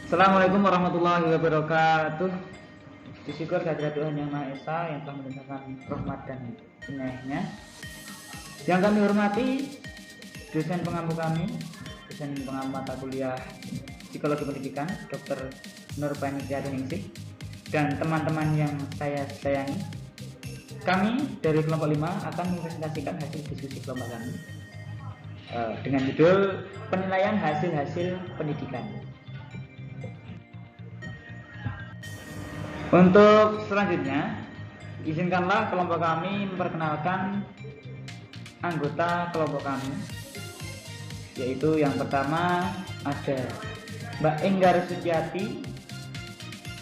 Assalamualaikum warahmatullahi wabarakatuh. Syukur kehadirat Tuhan Yang Maha Esa yang telah mendatangkan rahmat dan inayahnya. Yang kami hormati dosen pengampu kami, dosen pengampu mata kuliah Psikologi Pendidikan, Dr. Nurbaini Triadiningsih, dan teman-teman yang saya sayangi. Kami dari kelompok 5 akan mempresentasikan hasil diskusi kelompok kami dengan judul penilaian hasil-hasil pendidikan. Untuk selanjutnya, izinkanlah kelompok kami memperkenalkan anggota kelompok kami, yaitu yang pertama ada Mbak Enggar Suciati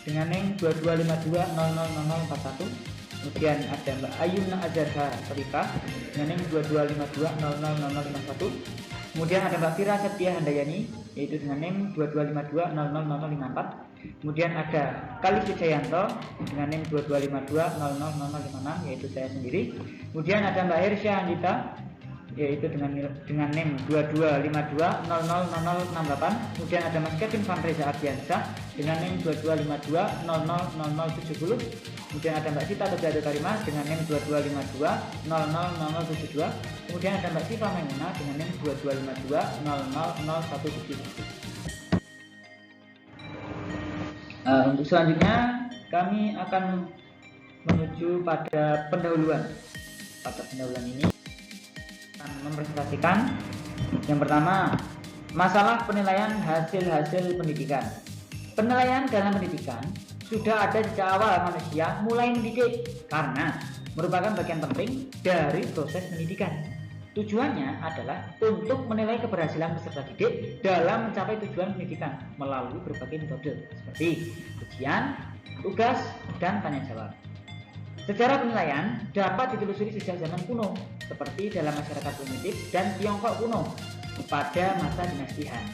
dengan NIM 2252000041. Kemudian ada Mbak Ayuna Azharha Sarika dengan NIM 2252000051. Kemudian ada Mbak Fira Septia Handayani yaitu dengan NIM 2252000054. Kemudian ada Kali Wijayanto dengan NIM 2252000056 yaitu saya sendiri. Kemudian ada Mbak Hersya Anjita yaitu dengan NIM 2252000068. Kemudian ada Mas Kevin Van Reza Ardiansyah dengan NIM 2252000070. Kemudian ada Mbak Sita Togado Karima dengan NIM 2252000072. Kemudian ada Mbak Siva Maimuna dengan NIM 2252000171. Untuk selanjutnya kami akan menuju pada pendahuluan. Pada pendahuluan ini akan mempresentasikan yang pertama, masalah penilaian hasil-hasil pendidikan. Penilaian dalam pendidikan sudah ada sejak awal manusia mulai mendidik karena merupakan bagian penting dari proses pendidikan. Tujuannya adalah untuk menilai keberhasilan peserta didik dalam mencapai tujuan pendidikan melalui berbagai metode seperti ujian, tugas, dan tanya jawab. Sejarah penilaian dapat ditelusuri sejak zaman kuno seperti dalam masyarakat primitif dan Tiongkok kuno pada masa dinasti Han,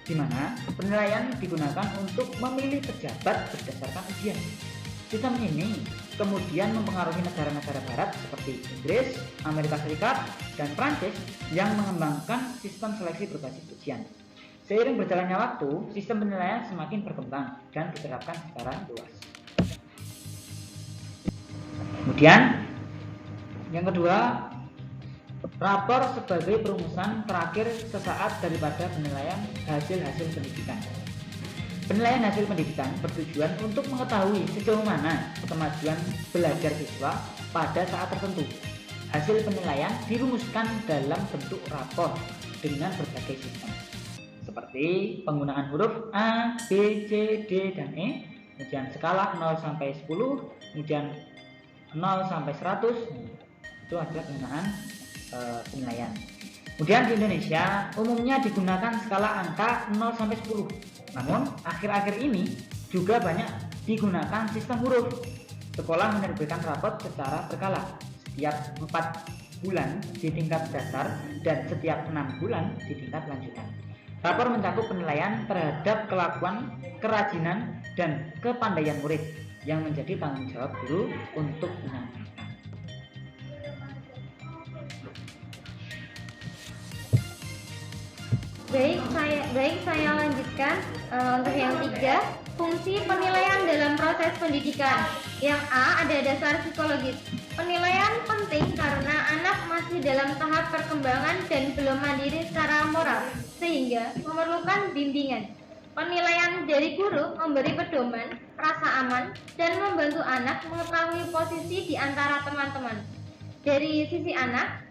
di mana penilaian digunakan untuk memilih pejabat berdasarkan ujian. Sistem ini kemudian mempengaruhi negara-negara barat seperti Inggris, Amerika Serikat, dan Prancis yang mengembangkan sistem seleksi berbasis ujian. Seiring berjalannya waktu, sistem penilaian semakin berkembang dan diterapkan secara luas. Kemudian, yang kedua, rapor sebagai perumusan terakhir sesaat daripada penilaian hasil-hasil pendidikan. Penilaian hasil pendidikan bertujuan untuk mengetahui sejauh mana kemajuan belajar siswa pada saat tertentu. Hasil penilaian dirumuskan dalam bentuk rapor dengan berbagai sistem, seperti penggunaan huruf A, B, C, D, dan E, kemudian skala 0 sampai 10, kemudian 0 sampai 100, itu adalah penggunaan penilaian. Kemudian di Indonesia umumnya digunakan skala angka 0 sampai 10. Namun akhir-akhir ini juga banyak digunakan sistem huruf. Sekolah menerbitkan rapot secara berkala setiap 4 bulan di tingkat dasar dan setiap 6 bulan di tingkat lanjutan. Rapor mencakup penilaian terhadap kelakuan, kerajinan, dan kepandaian murid yang menjadi tanggung jawab guru untuk menyampaikan. Baik, saya lanjutkan untuk yang 3, fungsi penilaian dalam proses pendidikan. Yang A, ada dasar psikologis. Penilaian penting karena anak masih dalam tahap perkembangan dan belum mandiri secara moral, sehingga memerlukan bimbingan. Penilaian dari guru memberi pedoman, rasa aman, dan membantu anak mengetahui posisi di antara teman-teman. Dari sisi anak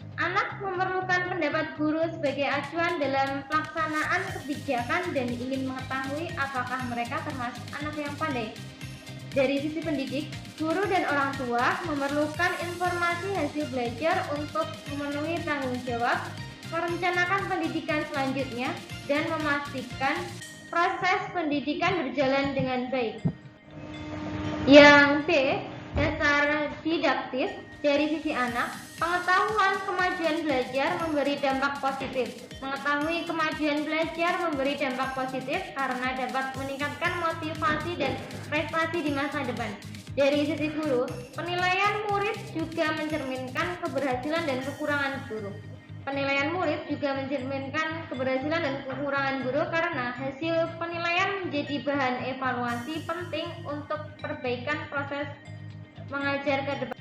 memerlukan pendapat guru sebagai acuan dalam pelaksanaan kebijakan dan ingin mengetahui apakah mereka termasuk anak yang pandai. Dari sisi pendidik, guru dan orang tua memerlukan informasi hasil belajar untuk memenuhi tanggung jawab, merencanakan pendidikan selanjutnya, dan memastikan proses pendidikan berjalan dengan baik. Yang B, dasar didaktis. Dari sisi anak, pengetahuan kemajuan belajar memberi dampak positif. Mengetahui kemajuan belajar memberi dampak positif karena dapat meningkatkan motivasi dan prestasi di masa depan. Dari sisi guru, penilaian murid juga mencerminkan keberhasilan dan kekurangan guru. Penilaian murid juga mencerminkan keberhasilan dan kekurangan guru karena hasil penilaian menjadi bahan evaluasi penting untuk perbaikan proses mengajar ke depan.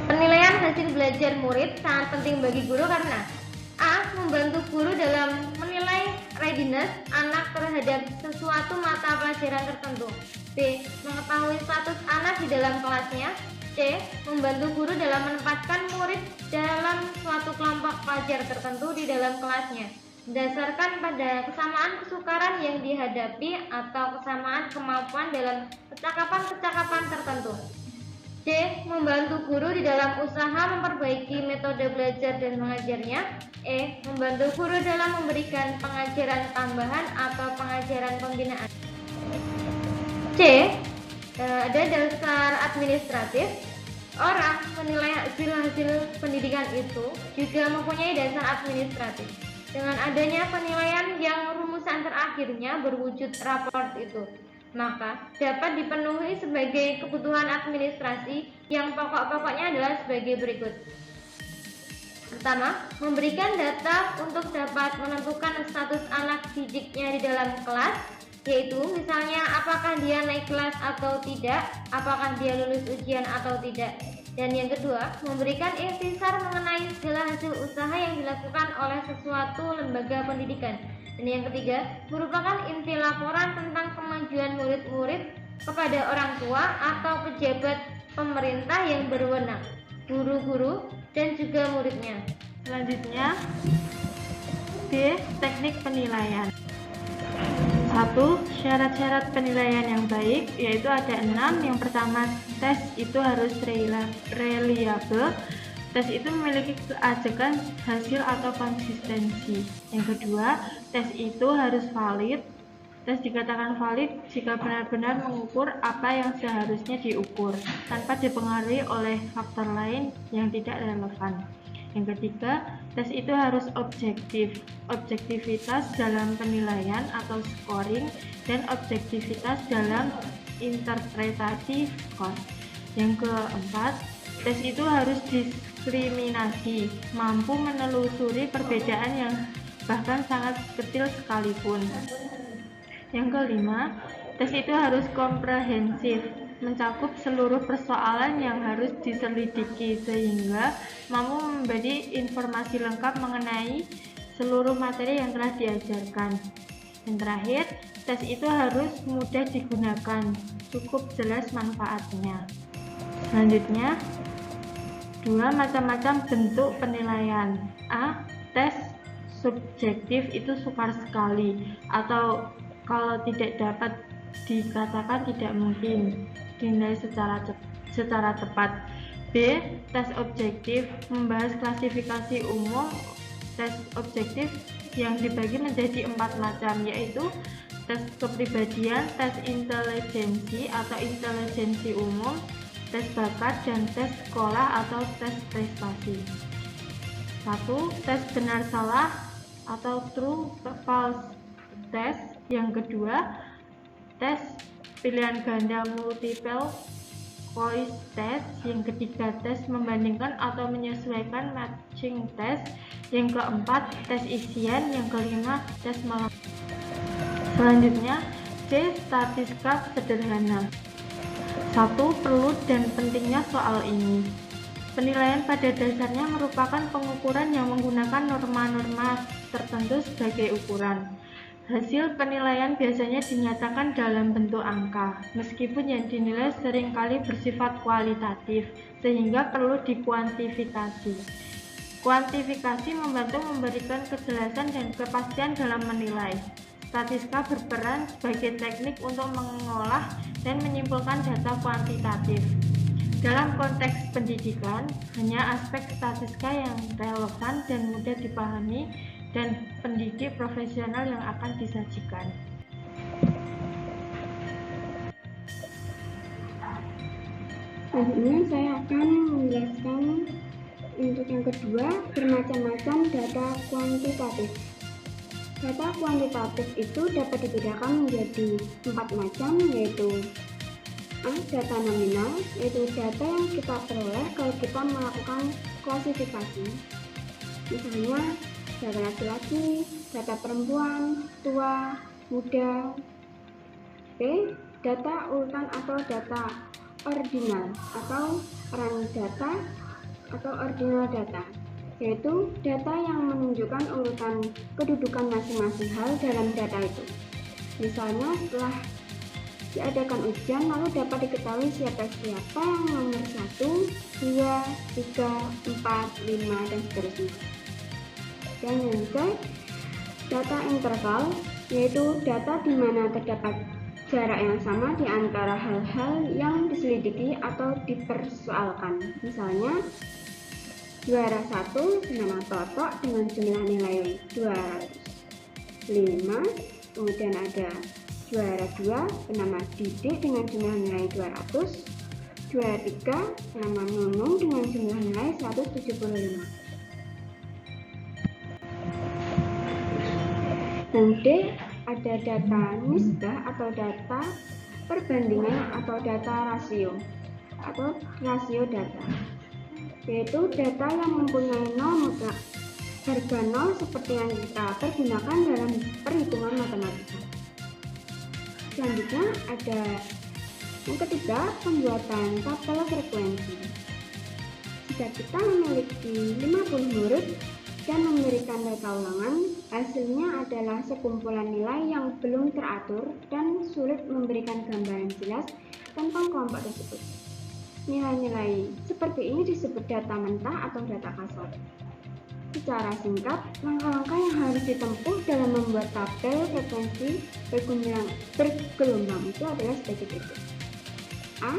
Penilaian hasil belajar murid sangat penting bagi guru karena A. Membantu guru dalam menilai readiness anak terhadap sesuatu mata pelajaran tertentu. B. Mengetahui status anak di dalam kelasnya. C. Membantu guru dalam menempatkan murid dalam suatu kelompok pelajar tertentu di dalam kelasnya berdasarkan pada kesamaan kesukaran yang dihadapi atau kesamaan kemampuan dalam percakapan-percakapan tertentu. D. Membantu guru di dalam usaha memperbaiki metode belajar dan mengajarnya. E. Membantu guru dalam memberikan pengajaran tambahan atau pengajaran pembinaan. C. Ada dasar administratif. Orang menilai hasil-hasil pendidikan itu juga mempunyai dasar administratif. Dengan adanya penilaian yang rumusan terakhirnya berwujud raport itu, maka dapat dipenuhi sebagai kebutuhan administrasi yang pokok-pokoknya adalah sebagai berikut. Pertama, memberikan data untuk dapat menentukan status anak didiknya di dalam kelas, yaitu misalnya apakah dia naik kelas atau tidak, apakah dia lulus ujian atau tidak. Dan yang kedua, memberikan ikhtisar mengenai segala hasil usaha yang dilakukan oleh sesuatu lembaga pendidikan. Dan yang ketiga, merupakan inti laporan tentang kemajuan murid-murid kepada orang tua atau pejabat pemerintah yang berwenang, guru-guru, dan juga muridnya. Selanjutnya, D. Teknik penilaian. 1. Syarat-syarat penilaian yang baik, yaitu ada 6. Yang pertama, tes itu harus reliable. Tes itu memiliki keajekan hasil atau konsistensi. Yang kedua, tes itu harus valid. Tes dikatakan valid jika benar-benar mengukur apa yang seharusnya diukur, tanpa dipengaruhi oleh faktor lain yang tidak relevan. Yang ketiga, tes itu harus objektif. Objektivitas dalam penilaian atau scoring dan objektivitas dalam interpretasi skor. Yang keempat, tes itu harus diskriminasi, mampu menelusuri perbedaan yang bahkan sangat kecil sekalipun. Yang kelima, tes itu harus komprehensif, mencakup seluruh persoalan yang harus diselidiki sehingga mampu memberi informasi lengkap mengenai seluruh materi yang telah diajarkan. Yang terakhir, tes itu harus mudah digunakan, cukup jelas manfaatnya. Selanjutnya, 2. Macam-macam bentuk penilaian. A. Tes subjektif itu sukar sekali, atau kalau tidak dapat dikatakan tidak mungkin dinilai secara tepat. B. Tes objektif membahas klasifikasi umum. Tes objektif yang dibagi menjadi 4 macam, yaitu tes kepribadian, tes intelijensi atau intelijensi umum, tes bakat, dan tes sekolah atau tes prestasi. 1. Tes benar salah atau true false test. Yang kedua, tes pilihan ganda multiple choice test. Yang ketiga, tes membandingkan atau menyesuaikan matching test. Yang keempat, tes isian. Yang kelima, tes melengkapi. Selanjutnya, C. Statistika sederhana. 1. Perlu dan pentingnya soal ini. Penilaian pada dasarnya merupakan pengukuran yang menggunakan norma-norma tertentu sebagai ukuran. Hasil penilaian biasanya dinyatakan dalam bentuk angka, meskipun yang dinilai seringkali bersifat kualitatif, sehingga perlu dikuantifikasi. Kuantifikasi membantu memberikan kejelasan dan kepastian dalam menilai. Statistika berperan sebagai teknik untuk mengolah dan menyimpulkan data kuantitatif. Dalam konteks pendidikan, hanya aspek statistika yang relevan dan mudah dipahami dan pendidik profesional yang akan disajikan. Selanjutnya saya akan menjelaskan untuk yang kedua, bermacam-macam data kuantitatif. Data kuantitatif itu dapat dibedakan menjadi 4 macam, yaitu A. Data nominal, yaitu data yang kita peroleh kalau kita melakukan klasifikasi. Misalnya data laki-laki, data perempuan, tua, muda. B. Data urutan atau data ordinal atau rang data atau ordinal data, yaitu data yang menunjukkan urutan kedudukan masing-masing hal dalam data itu. Misalnya setelah diadakan ujian lalu dapat diketahui siapa-siapa yang nomor 1, 2, 3, 4, 5, dan seterusnya. Dan yang C, data interval, yaitu data di mana terdapat jarak yang sama di antara hal-hal yang diselidiki atau dipersoalkan. Misalnya, juara 1 bernama Totok dengan jumlah nilai 205, kemudian ada juara 2 bernama Didik dengan jumlah nilai 200, juara 3 bernama Nunung dengan jumlah nilai 175. Dan D, ada data nisbah atau data perbandingan atau data rasio atau rasio data, yaitu data yang mempunyai nol mutlak, harga nol seperti yang kita pergunakan dalam perhitungan matematika. Selanjutnya ada yang ketiga, pembuatan tabel frekuensi. Jika kita memiliki 50 murid dan memberikan data ulangan, hasilnya adalah sekumpulan nilai yang belum teratur dan sulit memberikan gambaran jelas tentang kelompok tersebut. Nilai-nilai seperti ini disebut data mentah atau data kasar. Secara singkat, langkah-langkah yang harus ditempuh dalam membuat tabel frekuensi bergelombang itu adalah sebagai berikut. A.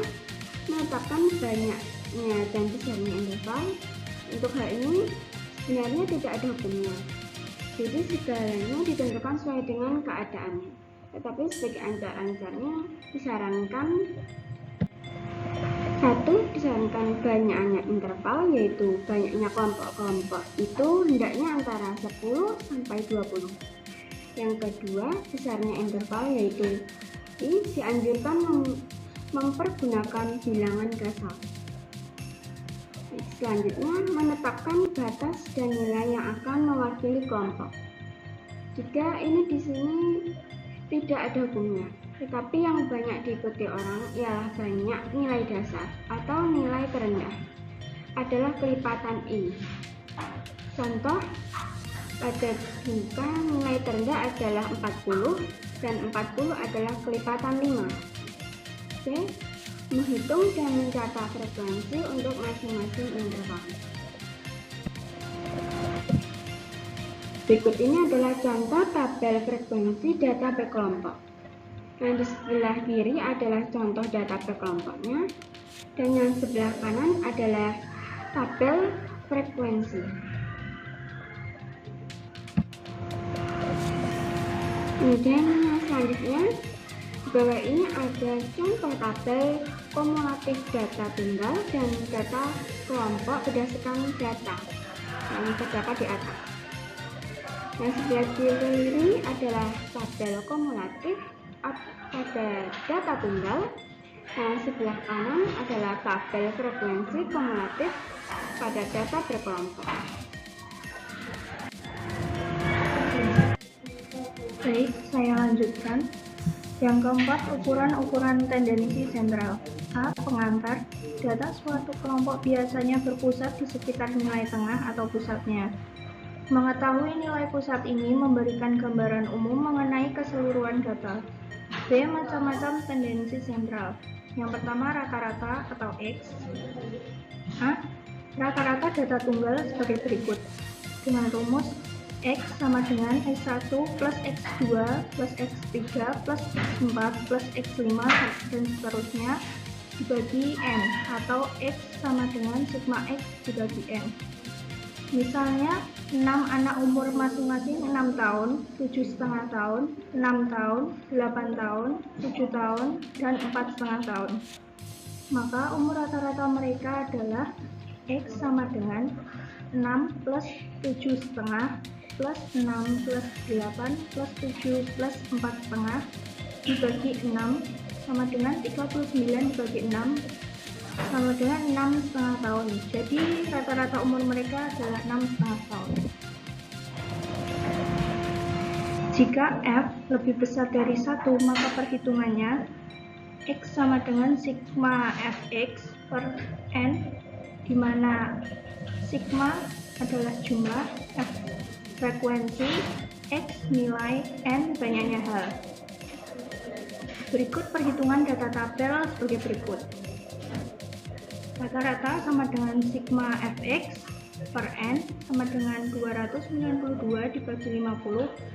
Menetapkan banyaknya dan besarnya interval. Untuk hal ini sebenarnya tidak ada hukumnya, jadi segalanya ditentukan sesuai dengan keadaannya. Tetapi sebagai ancar-ancarnya disarankan banyaknya interval, yaitu banyaknya kelompok-kelompok itu hendaknya antara 10 sampai 20. Yang kedua, besarnya interval, yaitu dianjurkan mempergunakan bilangan kasar. Selanjutnya, menetapkan batas dan nilai yang akan mewakili kelompok. Jika ini di sini tidak ada hukumnya, tetapi yang banyak diikuti orang ialah banyak nilai dasar atau nilai terendah adalah kelipatan I. Contoh, pada jika nilai terendah adalah 40 dan 40 adalah kelipatan 5. C. Menghitung dan mencatat frekuensi untuk masing-masing interval. Berikut ini adalah contoh tabel frekuensi data berkelompok. Yang di sebelah kiri adalah contoh data berkelompoknya, dan yang sebelah kanan adalah tabel frekuensi. Kemudian yang selanjutnya, di bawah ini ada contoh tabel kumulatif data tunggal dan data kelompok berdasarkan data yang terdapat di atas. Yang sebelah kiri adalah tabel kumulatif pada data tunggal. Yang sebelah kanan adalah tabel frekuensi kumulatif pada data berkelompok. Baik, saya lanjutkan. Yang keempat, ukuran-ukuran tendensi sentral. A. Pengantar. Data suatu kelompok biasanya berpusat di sekitar nilai tengah atau pusatnya. Mengetahui nilai pusat ini memberikan gambaran umum mengenai keseluruhan data. B. Macam-macam tendensi sentral. Yang pertama, rata-rata atau X. A. Rata-rata data tunggal sebagai berikut. Dengan rumus X sama dengan X1 plus X2 plus X3 plus X4 plus X5 dan seterusnya dibagi N, atau X sama dengan sigma X dibagi N. Misalnya 6 anak umur masing-masing 6 tahun, 7,5 tahun, 6 tahun, 8 tahun, 7 tahun, dan 4,5 tahun. Maka umur rata-rata mereka adalah X sama dengan 6 plus 7,5 plus 6 plus 8 plus 7 plus 4,5 dibagi 6 sama dengan 39 dibagi 6 sama dengan 6,5 tahun. Jadi rata-rata umur mereka adalah 6,5 tahun. Jika F lebih besar dari 1, maka perhitungannya X sama dengan sigma Fx per N, di mana sigma adalah jumlah, F frekuensi, X nilai, N banyaknya hal. Berikut perhitungan data tabel sebagai berikut. Rata-rata sama dengan sigma Fx per N sama dengan 292 dibagi 50.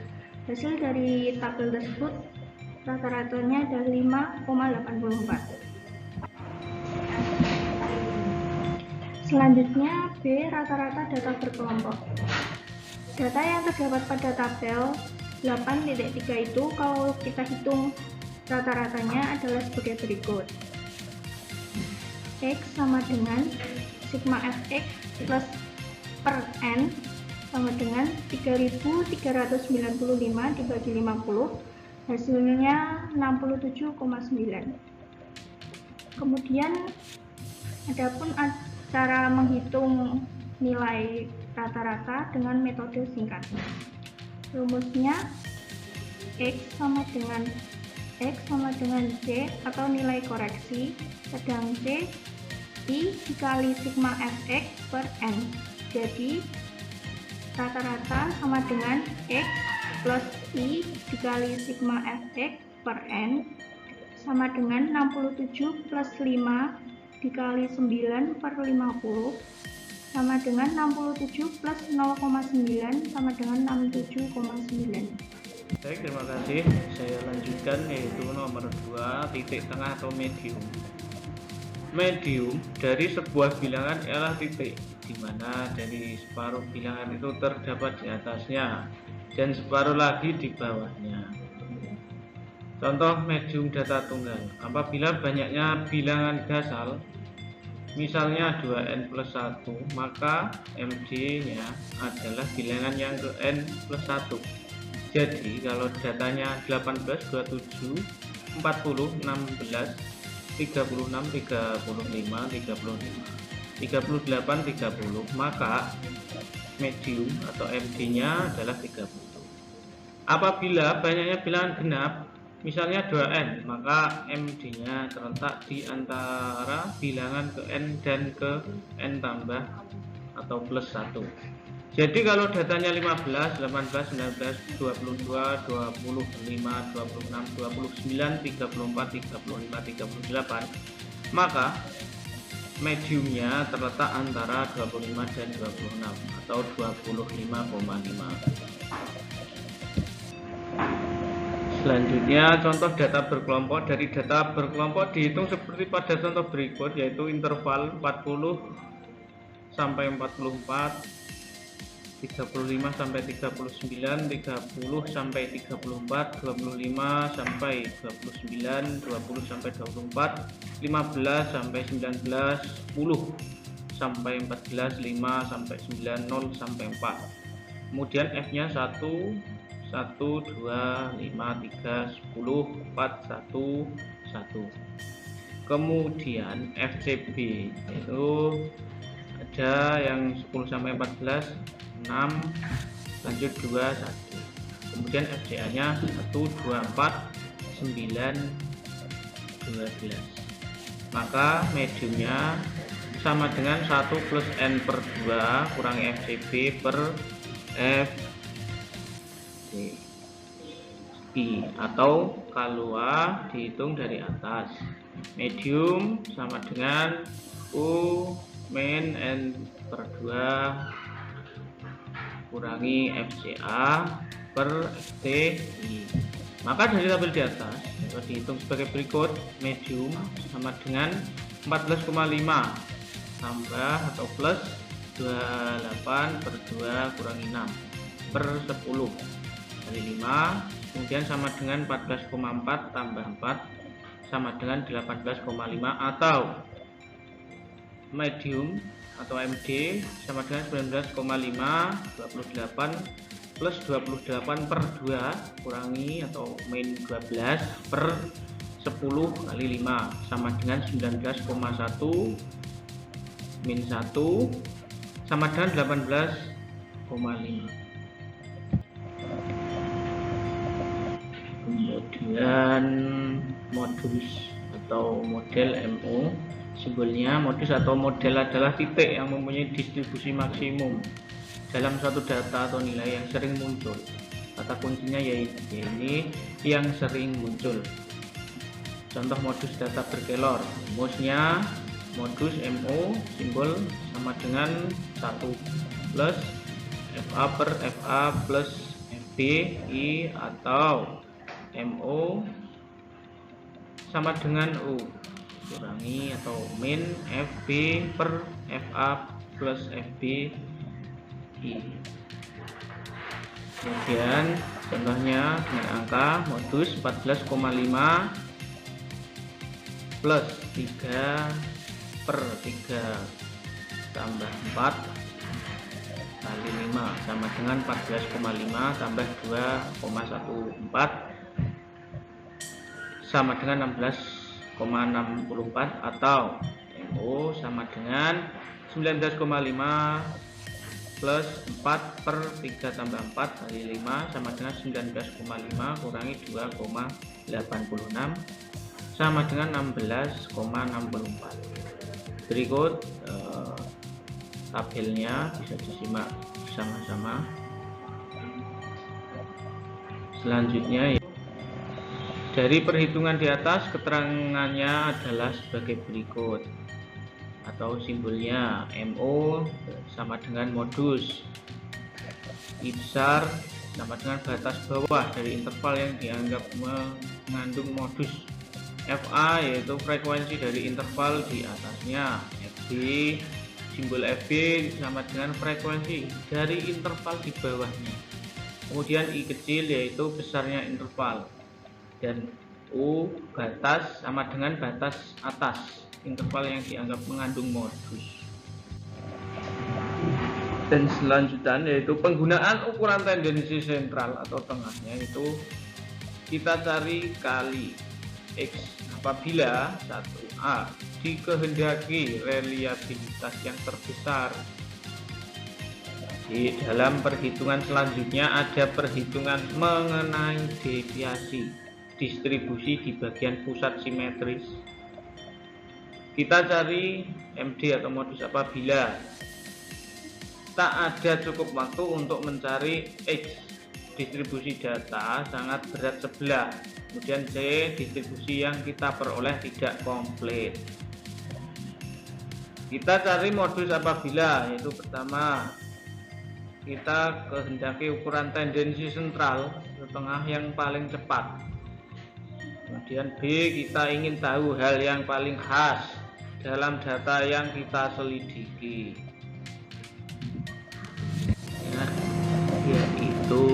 Hasil dari tabel tersebut rata-ratanya adalah 5,84. Selanjutnya B, rata-rata data berkelompok. Data yang terdapat pada tabel 8.3 itu kalau kita hitung rata-ratanya adalah sebagai berikut. X sama dengan sigma Fx plus per N sama dengan 3.395 dibagi 50, hasilnya 67,9. Kemudian adapun cara menghitung nilai rata-rata dengan metode singkat. Rumusnya X sama dengan C atau nilai koreksi, sedang C I dikali sigma Fx per N. Jadi rata-rata sama dengan X plus I dikali sigma Fx per N sama dengan 67 plus 5 dikali 9 per 50 sama dengan 67 plus 0,9 sama dengan 67,9. Baik, terima kasih. Saya lanjutkan yaitu nomor 2, titik tengah atau medium. Medium dari sebuah bilangan ialah titik di mana dari separuh bilangan itu terdapat di atasnya dan separuh lagi di bawahnya. Contoh medium data tunggal. Apabila banyaknya bilangan dasar, misalnya 2n plus 1, maka MD-nya adalah bilangan yang ke n plus 1. Jadi kalau datanya 18, 27, 40, 16, 36, 35, 38, 30, maka medium atau MD-nya adalah 30. Apabila banyaknya bilangan genap, misalnya 2n, maka MD-nya terletak di antara bilangan ke n dan ke n tambah atau plus 1. Jadi kalau datanya 15, 18, 19, 22, 25, 26, 29, 34, 35, 38, maka mediumnya terletak antara 25 dan 26 atau 25,5. Selanjutnya contoh data berkelompok. Dari data berkelompok dihitung seperti pada contoh berikut, yaitu interval 40 sampai 44, 35 sampai 39, 30 sampai 34, 25 sampai 29, 20 sampai 24, 15 sampai 19, 10 sampai 14, 5 sampai 9, 0 sampai 4. Kemudian F-nya 1, 2, 5, 3, 10, 4, 1, 1. Kemudian FCB itu ada yang 10 sampai 14, 6, lanjut 2, 1. Kemudian FCA nya 1, 2, 4, 9, 12. Maka mediumnya sama dengan 1 plus N per 2 kurangi FCB per FCI, atau kalau dihitung dari atas. Medium sama dengan U min N per 2 kurangi FCA per FTI. Maka dari tabel di atas dapat dihitung sebagai berikut. Medium sama dengan 14,5 tambah atau plus 28 per 2 kurangi 6 per 10 kali 5, kemudian sama dengan 14,4 tambah 4 sama dengan 18,5, atau medium atau MD sama dengan 19,5 28 plus 28 per 2 kurangi atau min 12 per 10 kali 5 sama dengan 19,1 min 1 sama dengan 18,5. Kemudian modus atau model MO, simbolnya modus atau model adalah titik yang mempunyai distribusi maksimum dalam suatu data atau nilai yang sering muncul. Kata kuncinya yaitu ini yang sering muncul. Contoh modus data berkelor, rumusnya modus MO simbol sama dengan 1 plus FA per FA plus FB I atau MO sama dengan U kurangi atau min FB per FA plus FB I. Kemudian contohnya dengan angka modus 14,5 plus 3 per 3 tambah 4 kali 5 sama dengan 14,5 tambah 2,14 sama dengan 16,64 atau MO sama dengan 19,5 plus 4 per 3 tambah 4 kali 5 sama dengan 19,5 kurangi 2,86 sama dengan 16,64. Berikut tabelnya bisa disimak bersama-sama. Selanjutnya dari perhitungan di atas keterangannya adalah sebagai berikut atau simbolnya MO sama dengan modus, I besar sama dengan batas bawah dari interval yang dianggap mengandung modus, FA yaitu frekuensi dari interval di atasnya, FB simbol FB sama dengan frekuensi dari interval di bawahnya, kemudian I kecil yaitu besarnya interval, dan U batas sama dengan batas atas interval yang dianggap mengandung modus. Dan selanjutnya yaitu penggunaan ukuran tendensi sentral atau tengahnya, itu kita cari kali X apabila 1A dikehendaki reliabilitas yang terbesar. Di dalam perhitungan selanjutnya ada perhitungan mengenai deviasi distribusi di bagian pusat simetris. Kita cari MD atau modus apabila tak ada cukup waktu untuk mencari X, distribusi data sangat berat sebelah, kemudian C, distribusi yang kita peroleh tidak komplit. Kita cari modus apabila, yaitu pertama kita kehendaki ukuran tendensi sentral atau tengah yang paling cepat. Kemudian B, kita ingin tahu hal yang paling khas dalam data yang kita selidiki, nah, yaitu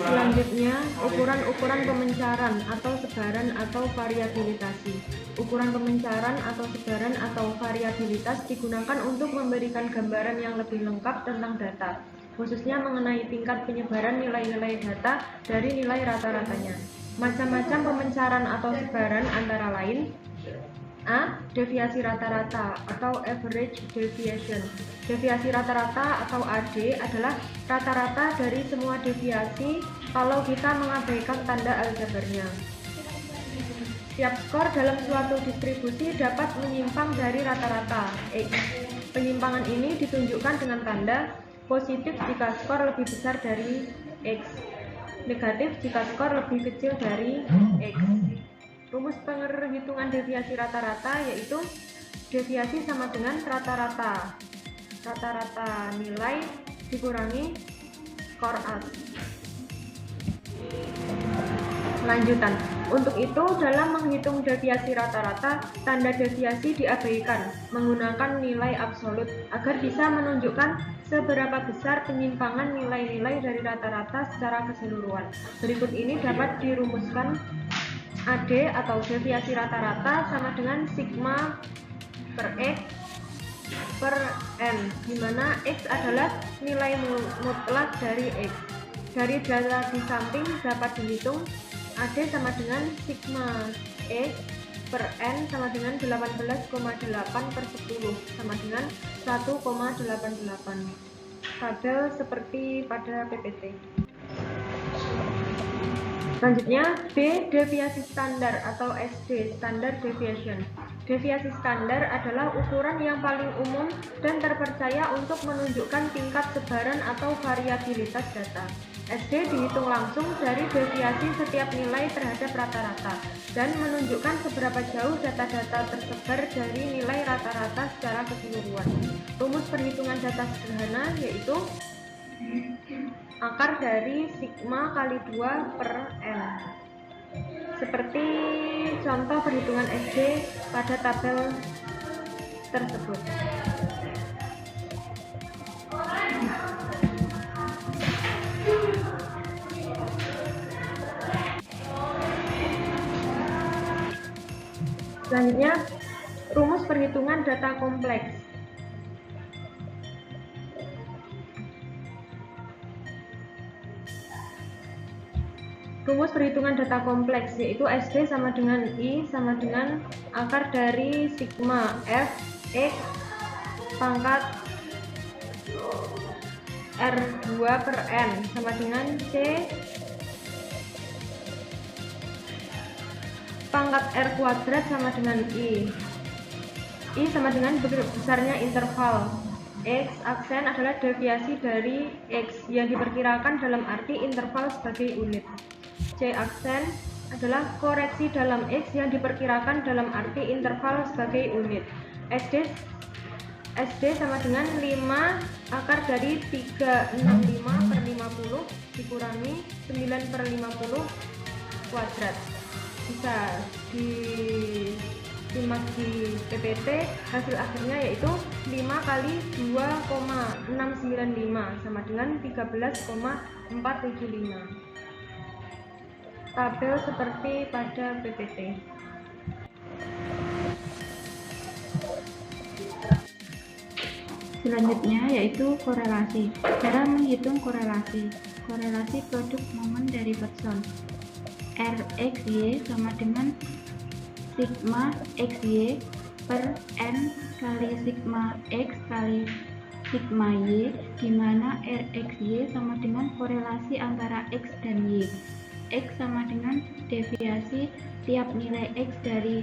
selanjutnya ukuran-ukuran pemencaran atau sebaran atau variabilitasi. Ukuran pemencaran atau sebaran atau variabilitas digunakan untuk memberikan gambaran yang lebih lengkap tentang data, khususnya mengenai tingkat penyebaran nilai-nilai data dari nilai rata-ratanya. Macam-macam pemencaran atau sebaran antara lain: A. Deviasi rata-rata atau average deviation. Deviasi rata-rata atau AD adalah rata-rata dari semua deviasi kalau kita mengabaikan tanda aljabarnya. Setiap skor dalam suatu distribusi dapat menyimpang dari rata-rata X. Penyimpangan ini ditunjukkan dengan tanda positif jika skor lebih besar dari X, negatif jika skor lebih kecil dari X. Rumus penghitungan deviasi rata-rata yaitu deviasi sama dengan rata-rata nilai dikurangi skor A. Lanjutan. Untuk itu, dalam menghitung deviasi rata-rata, tanda deviasi diabaikan menggunakan nilai absolut agar bisa menunjukkan seberapa besar penyimpangan nilai-nilai dari rata-rata secara keseluruhan. Berikut ini dapat dirumuskan. AD atau deviasi rata-rata sama dengan sigma per X per N, di mana X adalah nilai mutlak dari X. Dari data di samping dapat dihitung AD sama dengan sigma X per N sama dengan 18,8 per 10 sama dengan 1,88. Tabel seperti pada PPT. Selanjutnya B. Deviasi standar atau SD, Standard Deviation. Deviasi standar adalah ukuran yang paling umum dan terpercaya untuk menunjukkan tingkat sebaran atau variabilitas data. SD dihitung langsung dari deviasi setiap nilai terhadap rata-rata dan menunjukkan seberapa jauh data-data tersebar dari nilai rata-rata secara keseluruhan. Rumus perhitungan data sederhana yaitu akar dari sigma kali 2 per N. Seperti contoh perhitungan SD pada tabel tersebut. Selanjutnya, rumus perhitungan data kompleks. Rumus perhitungan data kompleks yaitu SD sama dengan I sama dengan akar dari sigma F X pangkat R2 per N sama dengan C pangkat R kuadrat sama dengan I sama dengan besarnya interval. X aksen adalah deviasi dari X yang diperkirakan dalam arti interval sebagai unit. C aksen adalah koreksi dalam X yang diperkirakan dalam arti interval sebagai unit. SD sama dengan 5 akar dari 365 per 50 dikurangi 9 per 50 kuadrat. Bisa disimak di PPT, hasil akhirnya yaitu 5 kali 2,695 sama dengan 13,475. Tabel seperti pada PPT. Selanjutnya yaitu korelasi. Cara menghitung korelasi. Korelasi produk momen dari person. RXY sama dengan sigma XY per N kali sigma X kali sigma Y, di mana RXY sama dengan korelasi antara X dan Y. X sama dengan deviasi tiap nilai X dari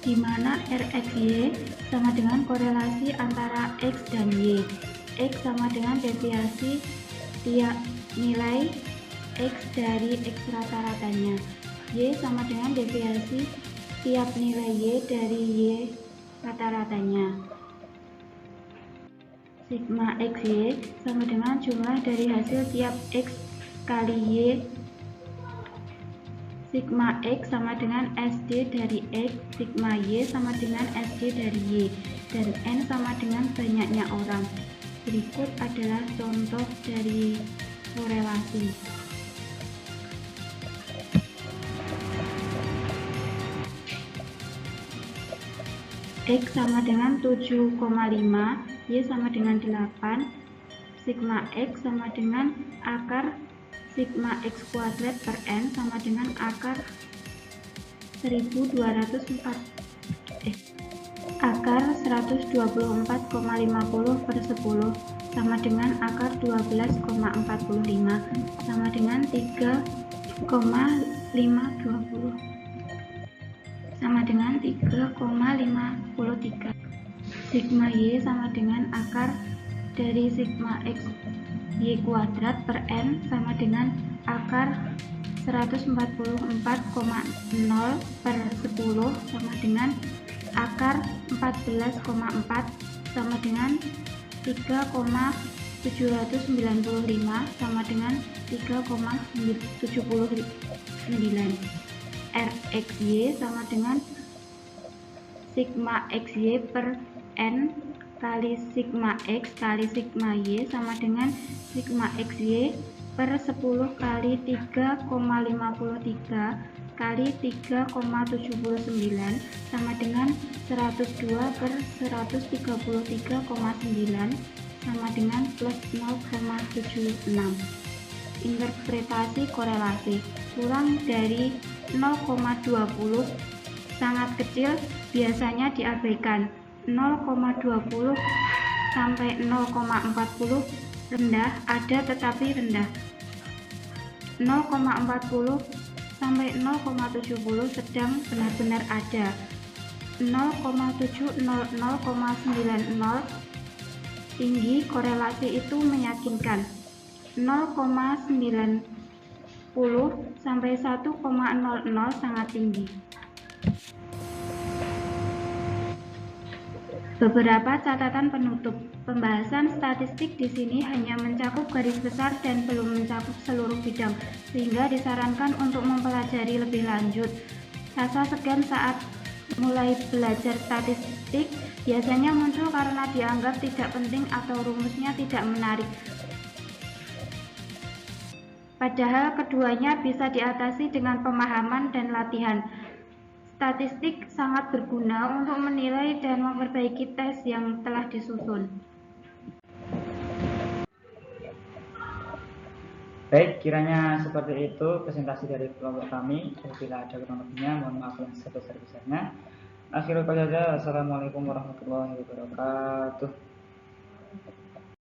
di mana RXY sama dengan korelasi antara X dan Y. X sama dengan deviasi tiap nilai X dari X rata-ratanya. Y sama dengan deviasi tiap nilai Y dari Y rata-ratanya. Sigma XY sama dengan jumlah dari hasil tiap X kali Y. Sigma X sama dengan SD dari X, sigma Y sama dengan SD dari Y, dan N sama dengan banyaknya orang. Berikut adalah contoh dari korelasi. X sama dengan 7,5, Y sama dengan 8, sigma X sama dengan akar sigma X kuadrat per N sama dengan akar 124,50 per 10 sama dengan akar 12,45 sama dengan 3,520 sama dengan 3,53. Sigma Y sama dengan akar dari sigma X Y kuadrat per N sama dengan akar 144,0 per 10 sama dengan akar 14,4 sama dengan 3,795 sama dengan 3,79. RXY sama dengan sigma XY per N kali sigma X kali sigma Y sama dengan sigma XY per 10 kali 3,53 kali 3,79 sama dengan 102 per 133,9 sama dengan plus 0,76. Interpretasi korelasi. Kurang dari 0,20 sangat kecil biasanya diabaikan. 0,20 sampai 0,40 rendah ada tetapi rendah. 0,40 sampai 0,70 sedang benar-benar ada. 0,700,090 tinggi, korelasi itu meyakinkan. 0,90 sampai 1,00 sangat tinggi. Beberapa catatan penutup. Pembahasan statistik di sini hanya mencakup garis besar dan belum mencakup seluruh bidang, sehingga disarankan untuk mempelajari lebih lanjut. Rasa segan saat mulai belajar statistik biasanya muncul karena dianggap tidak penting atau rumusnya tidak menarik. Padahal keduanya bisa diatasi dengan pemahaman dan latihan. Statistik sangat berguna untuk menilai dan memperbaiki tes yang telah disusun. Baik, kiranya seperti itu presentasi dari kelompok kami. Bila ada kurang lebihnya, mohon maaf yang sebesar-besarnya. Akhirul kata, assalamualaikum warahmatullahi wabarakatuh.